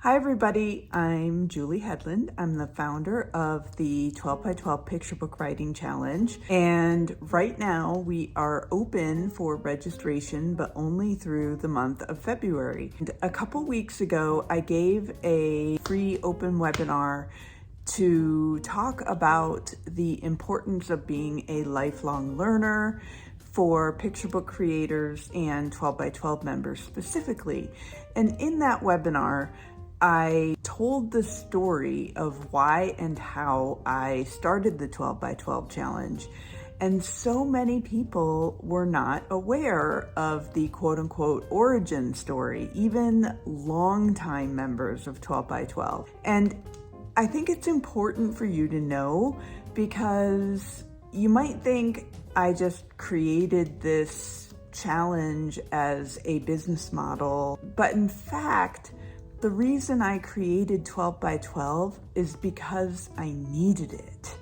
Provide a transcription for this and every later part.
Hi everybody, I'm Julie Hedlund. I'm the founder of the 12 by 12 Picture Book Writing Challenge. And right now we are open for registration, but only through the month of February. And a couple weeks ago, I gave a free open webinar to talk about the importance of being a lifelong learner for picture book creators and 12 by 12 members specifically. And in that webinar, I told the story of why and how I started the 12 by 12 challenge. And so many people were not aware of the quote unquote origin story, even longtime members of 12 by 12. And I think it's important for you to know, because you might think I just created this challenge as a business model, but in fact, the reason I created 12 by 12 is because I needed it,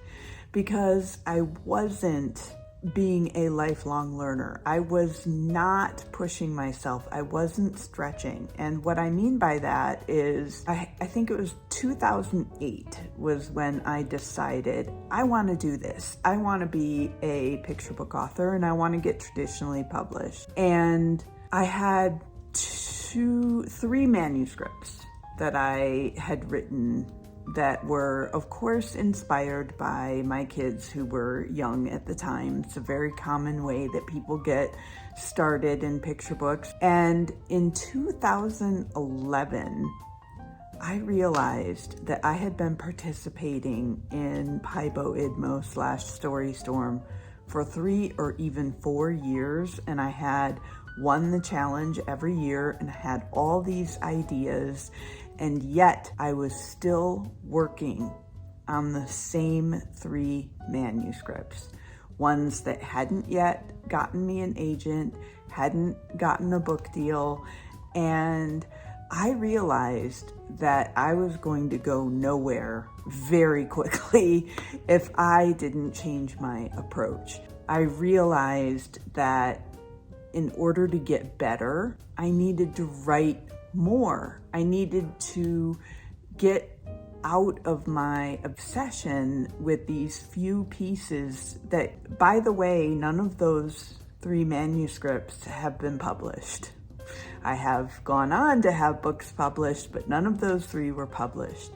because I wasn't being a lifelong learner. I was not pushing myself. I wasn't stretching. And what I mean by that is, I think it was 2008 was when I decided I want to do this. I want to be a picture book author and I want to get traditionally published. And I had three manuscripts that I had written that were, of course, inspired by my kids who were young at the time. It's a very common way that people get started in picture books. And in 2011, I realized that I had been participating in Paibo Idmo /Storystorm for 3 or even 4 years, and I had won the challenge every year and had all these ideas, and yet I was still working on the same 3 manuscripts, ones that hadn't yet gotten me an agent, hadn't gotten a book deal, and I realized that I was going to go nowhere very quickly if I didn't change my approach. I realized that in order to get better, I needed to write more. I needed to get out of my obsession with these few pieces that, by the way, none of those 3 manuscripts have been published. I have gone on to have books published, but none of those 3 were published.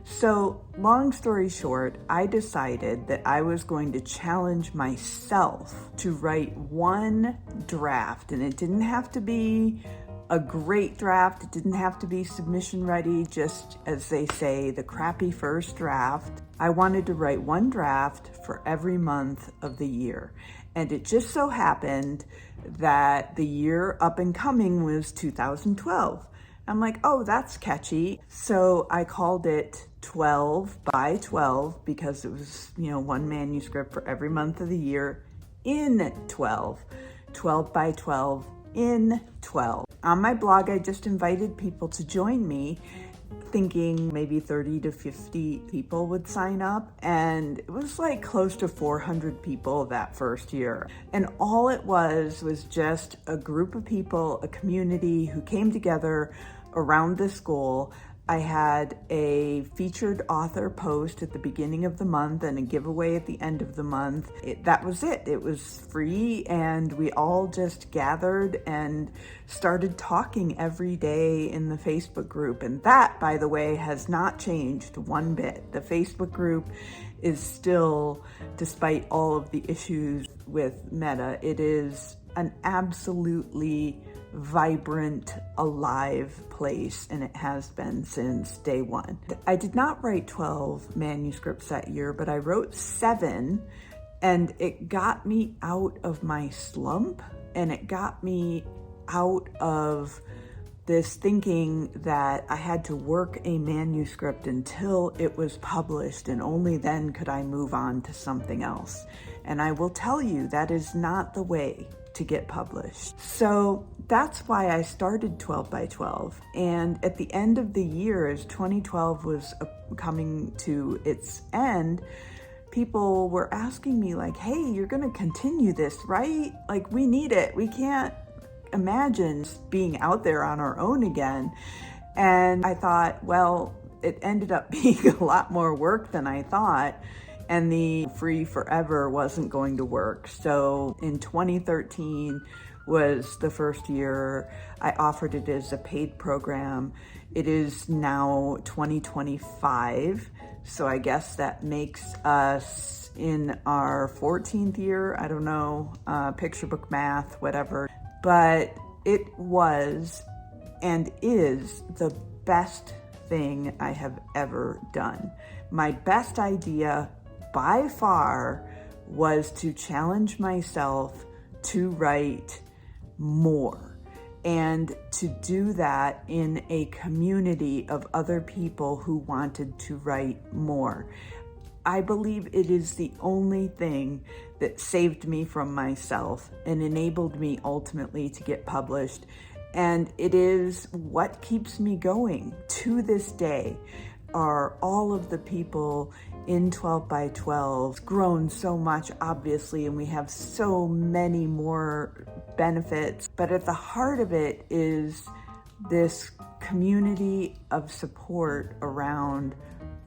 So, long story short, I decided that I was going to challenge myself to write one draft, and it didn't have to be a great draft. It didn't have to be submission ready, just as they say, the crappy first draft. I wanted to write one draft for every month of the year. And it just so happened that the year up and coming was 2012. I'm like, oh, that's catchy. So I called it 12 by 12 because it was, one manuscript for every month of the year in 12. 12 by 12 in 12. On my blog, I just invited people to join me, thinking maybe 30 to 50 people would sign up. And it was like close to 400 people that first year. And all it was just a group of people, a community who came together around this goal. I had a featured author post at the beginning of the month and a giveaway at the end of the month. That was it. It was free, and we all just gathered and started talking every day in the Facebook group. And that, by the way, has not changed one bit. The Facebook group is still, despite all of the issues with Meta, it is an absolutely vibrant, alive place, and it has been since day one. I did not write 12 manuscripts that year, but I wrote 7, and it got me out of my slump, and it got me out of this thinking that I had to work a manuscript until it was published, and only then could I move on to something else. And I will tell you, that is not the way to get published. So that's why I started 12 by 12. And at the end of the year, as 2012 was coming to its end, people were asking me like, hey, you're gonna continue this, right? Like, we need it. We can't imagine being out there on our own again. And I thought, well, it ended up being a lot more work than I thought, and the free forever wasn't going to work. So in 2013 was the first year I offered it as a paid program. It is now 2025, so I guess that makes us in our 14th year. I don't know, picture book math, whatever. But it was and is the best thing I have ever done. My best idea by far was to challenge myself to write more, and to do that in a community of other people who wanted to write more. I believe it is the only thing that saved me from myself and enabled me ultimately to get published. And it is what keeps me going to this day. Are all of the people in 12 by 12. It's grown so much, obviously, and we have so many more benefits. But at the heart of it is this community of support around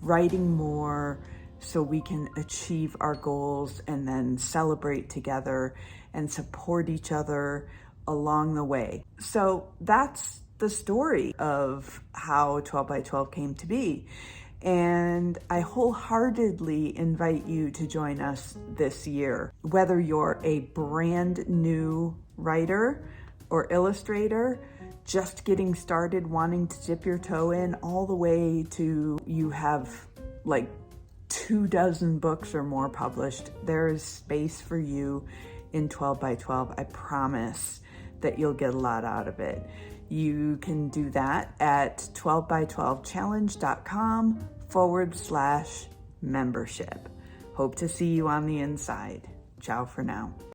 writing more so we can achieve our goals and then celebrate together and support each other along the way. So that's the story of how 12 by 12 came to be. And I wholeheartedly invite you to join us this year. Whether you're a brand new writer or illustrator, just getting started, wanting to dip your toe in, all the way to you have like 24 books or more published, there is space for you in 12 by 12. I promise that you'll get a lot out of it. You can do that at 12by12challenge.com/membership. Hope to see you on the inside. Ciao for now.